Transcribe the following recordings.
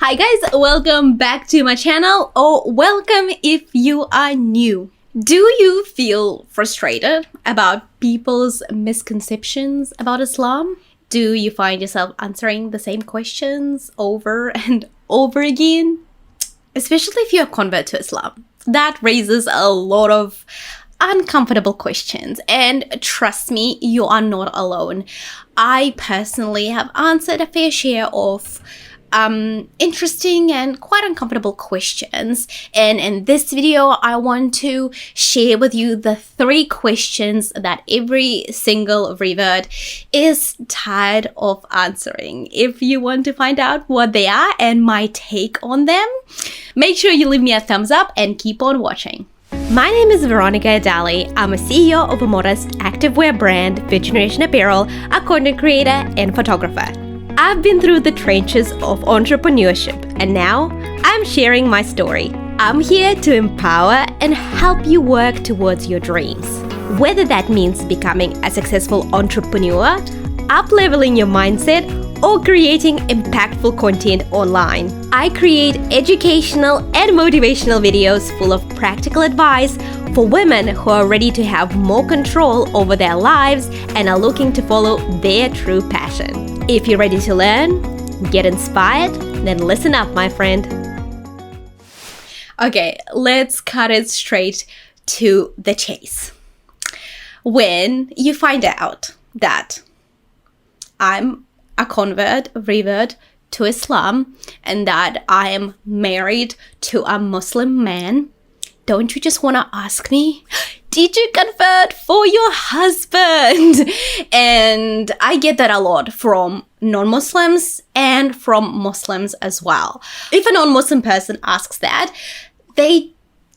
Hi guys, welcome back to my channel, or welcome if you are new. Do you feel frustrated about people's misconceptions about Islam? Do you find yourself answering the same questions over and over again? Especially if you're a convert to Islam. That raises a lot of uncomfortable questions, and trust me, you are not alone. I personally have answered a fair share of interesting and quite uncomfortable questions, and in this video I want to share with you the 3 questions that every single revert is tired of answering. If you want to find out what they are and my take on them, make sure you leave me a thumbs up and keep on watching. My name is Veronika Edali. I'm a CEO of a modest activewear brand, Fifth Generation Apparel, a content creator and photographer. I've been through the trenches of entrepreneurship, and now I'm sharing my story. I'm here to empower and help you work towards your dreams. Whether that means becoming a successful entrepreneur, up-leveling your mindset, or creating impactful content online. I create educational and motivational videos full of practical advice for women who are ready to have more control over their lives and are looking to follow their true passion. If you're ready to learn, get inspired, then listen up, my friend. Okay, let's cut it straight to the chase. When you find out that I'm a convert, revert to Islam, and that I am married to a Muslim man, don't you just want to ask me, did you convert for your husband? And I get that a lot from non-Muslims and from Muslims as well. If a non-Muslim person asks that, they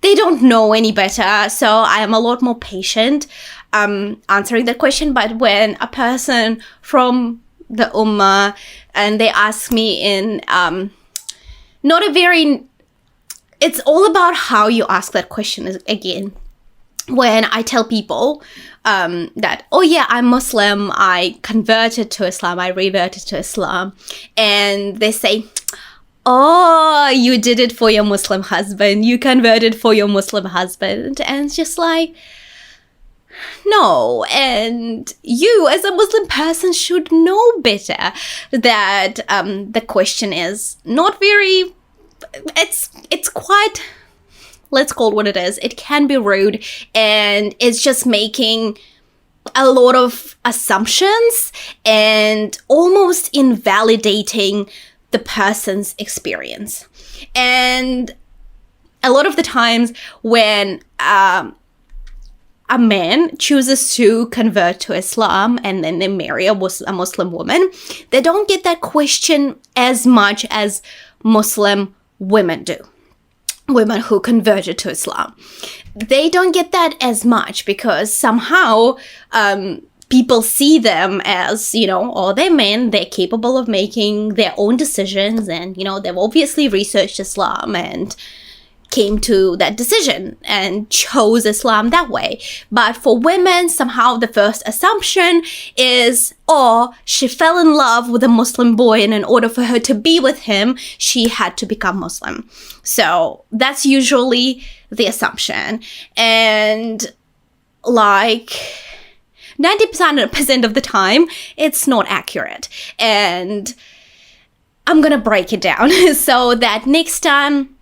don't know any better, so I am a lot more patient answering that question. But when a person from the Ummah and they ask me in it's all about how you ask that question again. When I tell people that, oh yeah, I'm Muslim, I converted to Islam, I reverted to Islam, and they say, oh, you did it for your Muslim husband, you converted for your Muslim husband, and it's just like, no, and you as a Muslim person should know better that the question is not very, it's quite, let's call it what it is. It can be rude, and it's just making a lot of assumptions and almost invalidating the person's experience. And a lot of the times when a man chooses to convert to Islam and then they marry a Muslim woman, they don't get that question as much as Muslim women do. Women who converted to Islam. They don't get that as much because somehow people see them as, oh, they're men, they're capable of making their own decisions, and, they've obviously researched Islam and came to that decision and chose Islam that way. But for women, somehow the first assumption is, oh, she fell in love with a Muslim boy, and in order for her to be with him, she had to become Muslim. So that's usually the assumption. And like 90% of the time, it's not accurate. And I'm gonna break it down so that next time,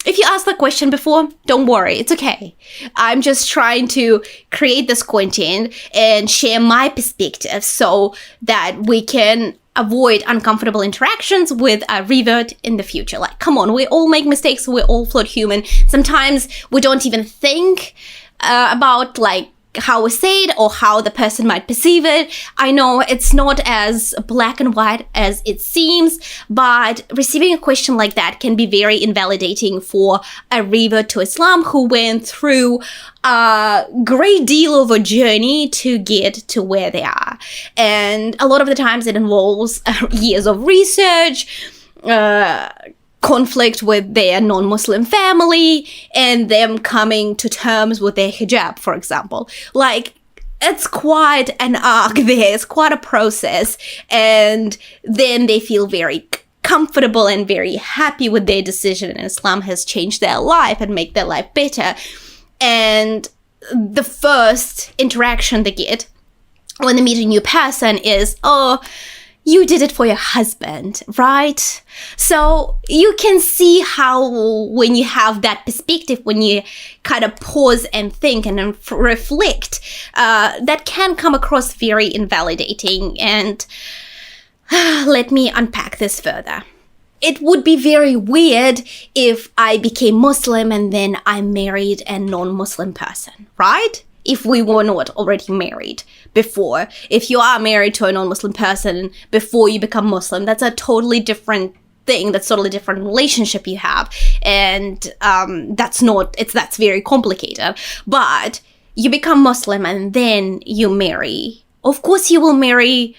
if you asked the question before, don't worry, it's okay. I'm just trying to create this content and share my perspective so that we can avoid uncomfortable interactions with a revert in the future. Like, come on, we all make mistakes, we're all flawed human. Sometimes we don't even think about how we say it or how the person might perceive it. I know it's not as black and white as it seems, but receiving a question like that can be very invalidating for a revert to Islam who went through a great deal of a journey to get to where they are. And a lot of the times it involves years of research, conflict with their non-Muslim family, and them coming to terms with their hijab, for example. It's quite an arc there. It's quite a process. And then they feel very comfortable and very happy with their decision, and Islam has changed their life and make their life better. And the first interaction they get when they meet a new person is, oh, you did it for your husband, right? So you can see how when you have that perspective, when you kind of pause and think and then reflect, that can come across very invalidating. And let me unpack this further. It would be very weird if I became Muslim and then I married a non-Muslim person, right? If we were not already married before. If you are married to a non-Muslim person before you become Muslim, that's a totally different thing. That's totally different relationship you have. And that's very complicated. But you become Muslim and then you marry. Of course you will marry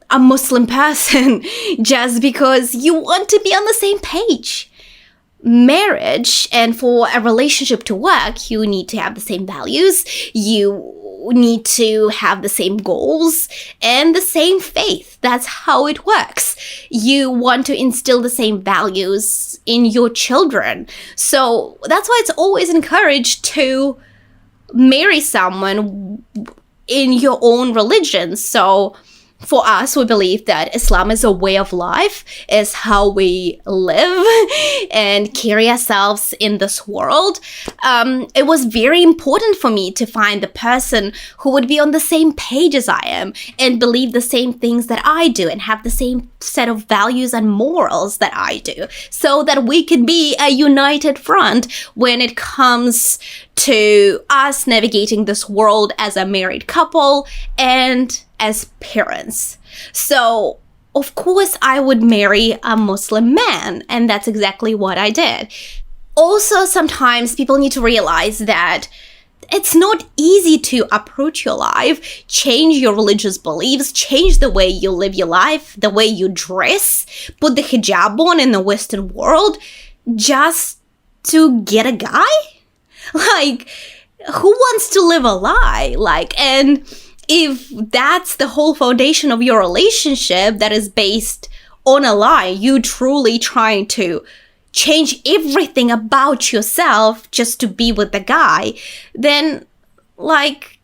a Muslim person just because you want to be on the same page. Marriage, and for a relationship to work, you need to have the same values, you need to have the same goals and the same faith. That's how it works. You want to instill the same values in your children. So that's why it's always encouraged to marry someone in your own religion. So for us, we believe that Islam is a way of life, is how we live and carry ourselves in this world. It was very important for me to find the person who would be on the same page as I am and believe the same things that I do and have the same set of values and morals that I do, so that we can be a united front when it comes to us navigating this world as a married couple and as parents. So, of course, I would marry a Muslim man, and that's exactly what I did. Also, sometimes people need to realize that it's not easy to approach your life, change your religious beliefs, change the way you live your life, the way you dress, put the hijab on in the Western world just to get a guy? Like, who wants to live a lie? And if that's the whole foundation of your relationship that is based on a lie, you truly trying to change everything about yourself just to be with the guy, then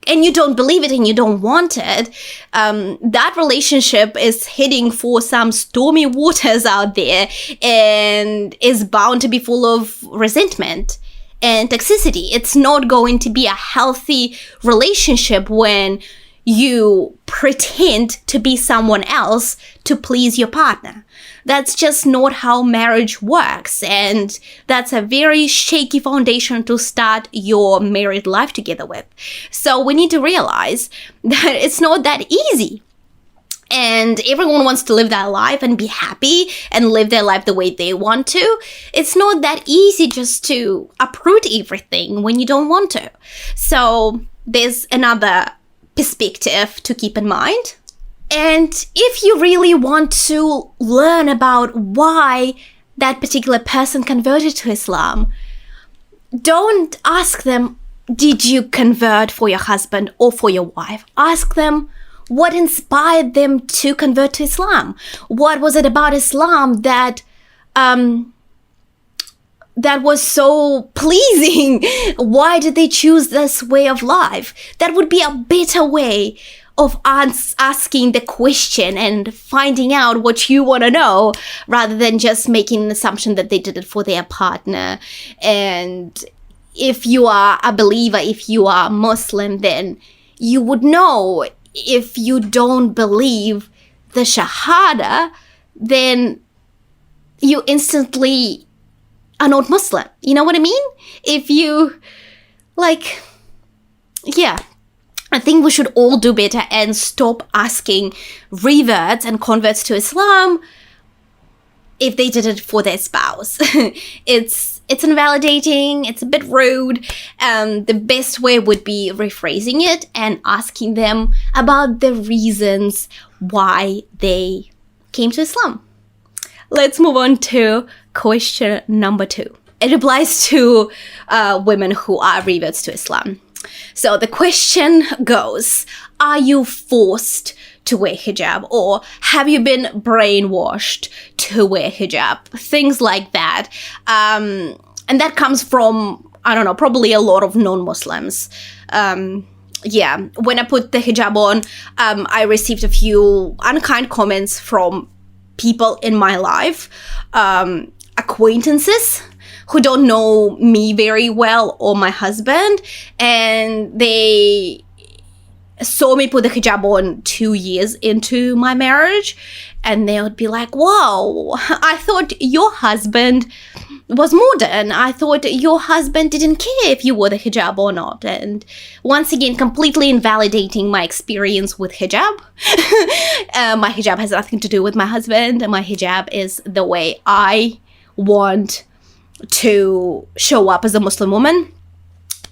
and you don't believe it and you don't want it, that relationship is heading for some stormy waters out there and is bound to be full of resentment and toxicity. It's not going to be a healthy relationship when you pretend to be someone else to please your partner. That's just not how marriage works, and that's a very shaky foundation to start your married life together with. So we need to realize that it's not that easy. And everyone wants to live their life and be happy and live their life the way they want to. It's not that easy just to uproot everything when you don't want to. So there's another perspective to keep in mind. And if you really want to learn about why that particular person converted to Islam, don't ask them, did you convert for your husband or for your wife? Ask them, what inspired them to convert to Islam? What was it about Islam that was so pleasing? Why did they choose this way of life? That would be a better way of asking the question and finding out what you want to know, rather than just making an assumption that they did it for their partner. And if you are a believer, if you are Muslim, then you would know. If you don't believe the Shahada, then you instantly are not Muslim. You know what I mean? If you, yeah. I think we should all do better and stop asking reverts and converts to Islam if they did it for their spouse. It's invalidating, it's a bit rude. The best way would be rephrasing it and asking them about the reasons why they came to Islam. Let's move on to question number 2. It applies to women who are reverts to Islam. So the question goes, are you forced to wear hijab, or have you been brainwashed to wear hijab? Things like that. And that comes from, I don't know, probably a lot of non-Muslims. Yeah, when I put the hijab on, I received a few unkind comments from people in my life, acquaintances who don't know me very well or my husband, and they saw me put the hijab on 2 years into my marriage, and they would be like, wow, I thought your husband was modern. I thought your husband didn't care if you wore the hijab or not. And once again, completely invalidating my experience with hijab. My hijab has nothing to do with my husband. My hijab is the way I want to show up as a Muslim woman.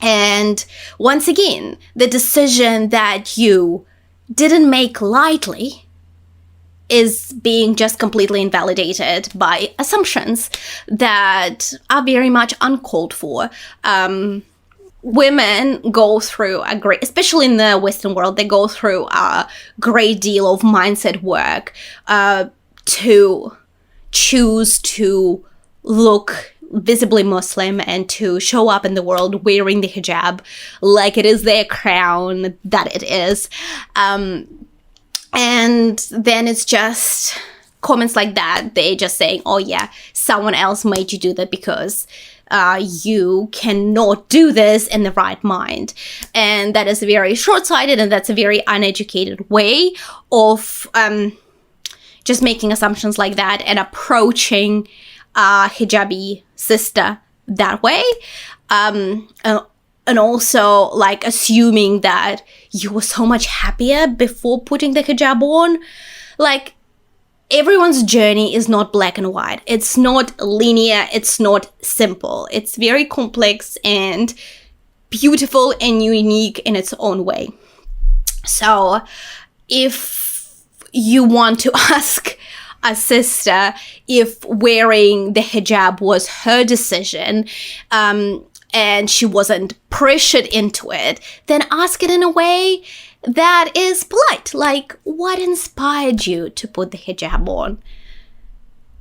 And once again, the decision that you didn't make lightly is being just completely invalidated by assumptions that are very much uncalled for. Women go through especially in the Western world, they go through a great deal of mindset work to choose to look visibly Muslim and to show up in the world wearing the hijab like it is their crown that it is. And then it's just comments like that. They're just saying, oh yeah, someone else made you do that because you cannot do this in the right mind. And that is very short-sighted, and that's a very uneducated way of just making assumptions like that and approaching a hijabi sister that way. And also like assuming that you were so much happier before putting the hijab on. Like, everyone's journey is not black and white. It's not linear. It's not simple. It's very complex and beautiful and unique in its own way. So if you want to ask a sister if wearing the hijab was her decision, and she wasn't pressured into it, then ask it in a way that is polite. Like, what inspired you to put the hijab on?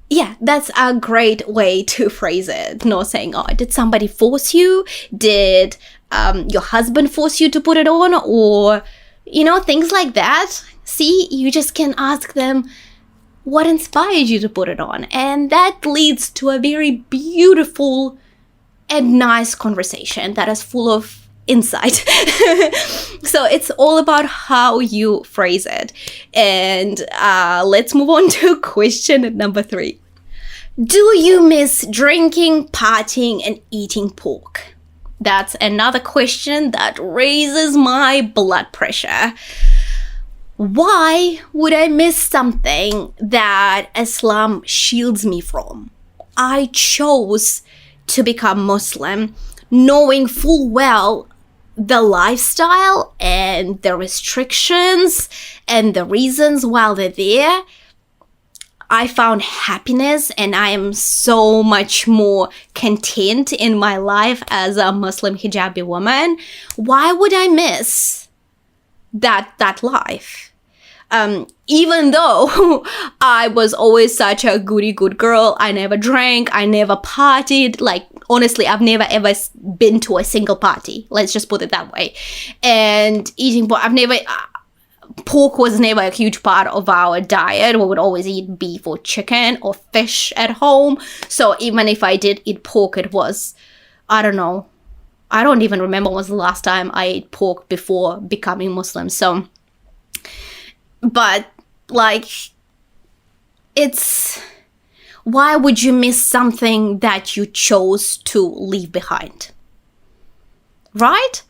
Yeah, that's a great way to phrase it. Not saying, oh, did somebody force you? Did your husband force you to put it on? Or, things like that. See, you just can ask them, what inspired you to put it on? And that leads to a very beautiful and nice conversation that is full of insight. So it's all about how you phrase it. And let's move on to question number 3. Do you miss drinking, partying, and eating pork? That's another question that raises my blood pressure. Why would I miss something that Islam shields me from? I chose to become Muslim knowing full well the lifestyle and the restrictions and the reasons while they're there. I found happiness, and I am so much more content in my life as a Muslim hijabi woman. Why would I miss that life? Even though I was always such a goody good girl, I never drank, I never partied. Like, honestly, I've never ever been to a single party. Let's just put it that way. And eating pork, pork was never a huge part of our diet. We would always eat beef or chicken or fish at home. So even if I did eat pork, it was, I don't know. I don't even remember when was the last time I ate pork before becoming Muslim. So, but like, why would you miss something that you chose to leave behind? Right?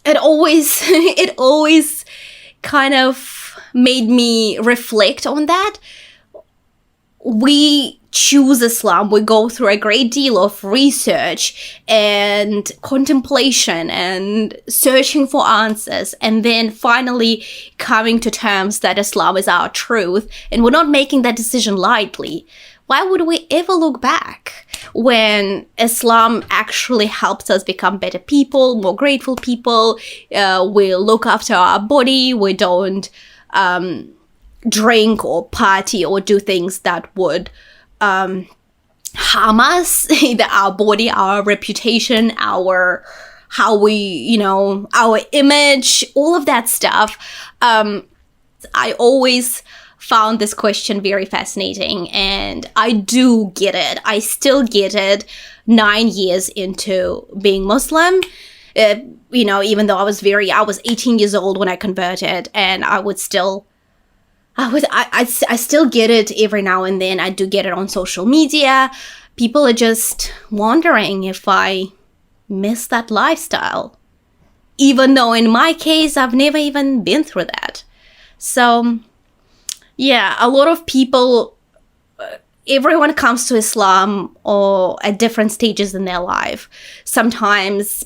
It always kind of made me reflect on that. We choose Islam, we go through a great deal of research and contemplation and searching for answers, and then finally coming to terms that Islam is our truth, and we're not making that decision lightly. Why would we ever look back when Islam actually helps us become better people, more grateful people? We look after our body. We don't drink or party or do things that would harm us, either our body, our reputation, our image, all of that stuff. I always found this question very fascinating, and I do get it. I still get it 9 years into being Muslim. Even though I was 18 years old when I converted, and I still get it every now and then. I do get it on social media. People are just wondering if I miss that lifestyle, even though in my case, I've never even been through that. So yeah, a lot of people, everyone comes to Islam or at different stages in their life. Sometimes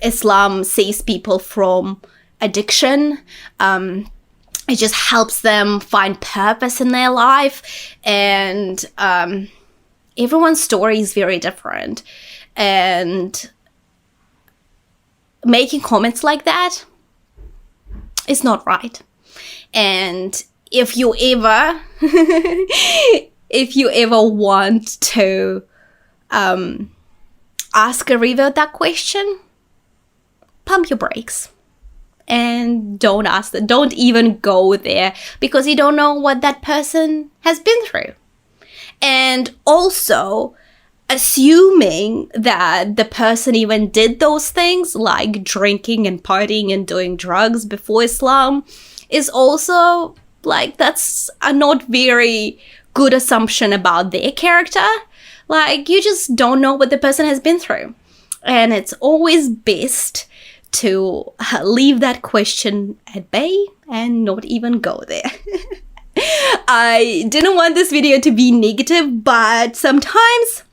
Islam saves people from addiction. It just helps them find purpose in their life. And everyone's story is very different. And making comments like that is not right. And if you ever want to ask a revert that question, pump your brakes and don't ask that. Don't even go there, because you don't know what that person has been through. And also, assuming that the person even did those things like drinking and partying and doing drugs before Islam is also like, that's a not very good assumption about their character. Like, you just don't know what the person has been through. And it's always best to leave that question at bay and not even go there. I didn't want this video to be negative, but sometimes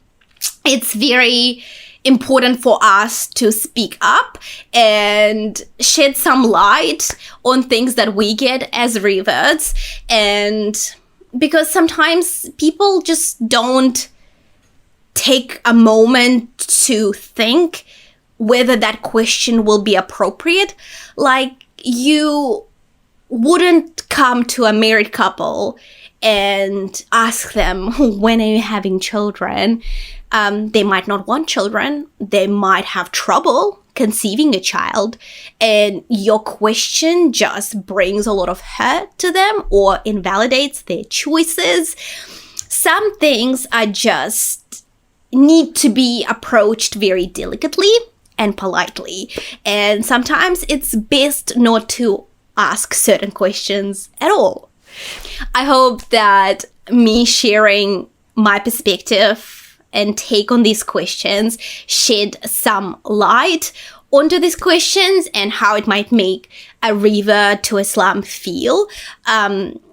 it's very important for us to speak up and shed some light on things that we get as reverts. And because sometimes people just don't take a moment to think whether that question will be appropriate. Like, you wouldn't come to a married couple and ask them, when are you having children? They might not want children. They might have trouble conceiving a child. And your question just brings a lot of hurt to them or invalidates their choices. Some things are just need to be approached very delicately and politely. And sometimes it's best not to ask certain questions at all. I hope that me sharing my perspective and take on these questions shed some light onto these questions and how it might make a revert to Islam feel,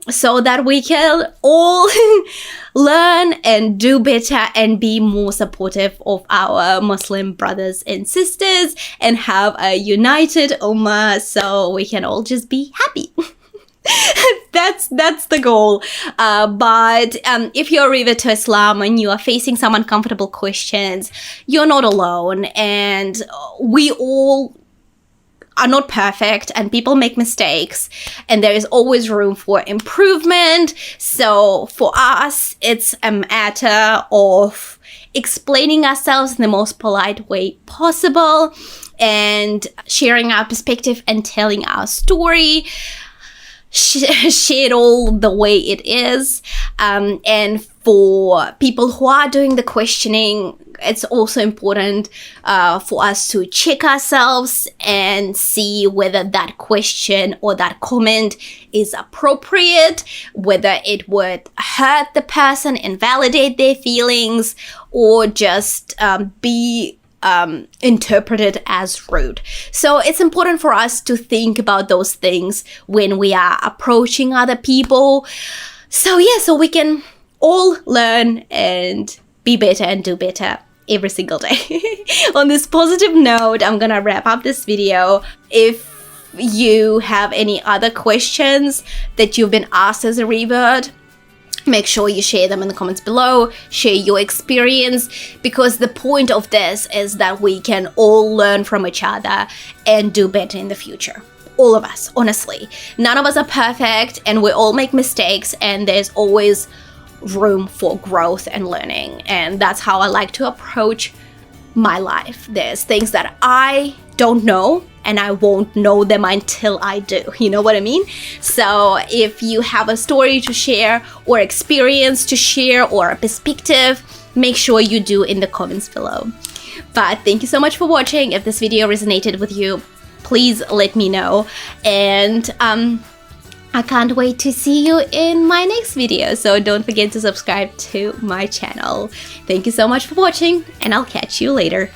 so that we can all learn and do better and be more supportive of our Muslim brothers and sisters and have a united ummah so we can all just be happy. That's the goal. But if you're a revert to Islam and you are facing some uncomfortable questions, you're not alone. And we all are not perfect, and people make mistakes, and there is always room for improvement. So for us, it's a matter of explaining ourselves in the most polite way possible and sharing our perspective and telling our story. Share it all the way it is. And for people who are doing the questioning, it's also important for us to check ourselves and see whether that question or that comment is appropriate, whether it would hurt the person, invalidate their feelings, or just be interpreted as rude. So it's important for us to think about those things when we are approaching other people. So we can all learn and be better and do better every single day. On this positive note, I'm gonna wrap up this video. If you have any other questions that you've been asked as a revert, make sure you share them in the comments below, share your experience, because the point of this is that we can all learn from each other and do better in the future. All of us, honestly. None of us are perfect and we all make mistakes, and there's always room for growth and learning. And that's how I like to approach my life. There's things that I don't know and I won't know them until I do. You know what I mean? So if you have a story to share or experience to share or a perspective, make sure you do in the comments below. But thank you so much for watching. If this video resonated with you, please let me know. And I can't wait to see you in my next video. So don't forget to subscribe to my channel. Thank you so much for watching, and I'll catch you later.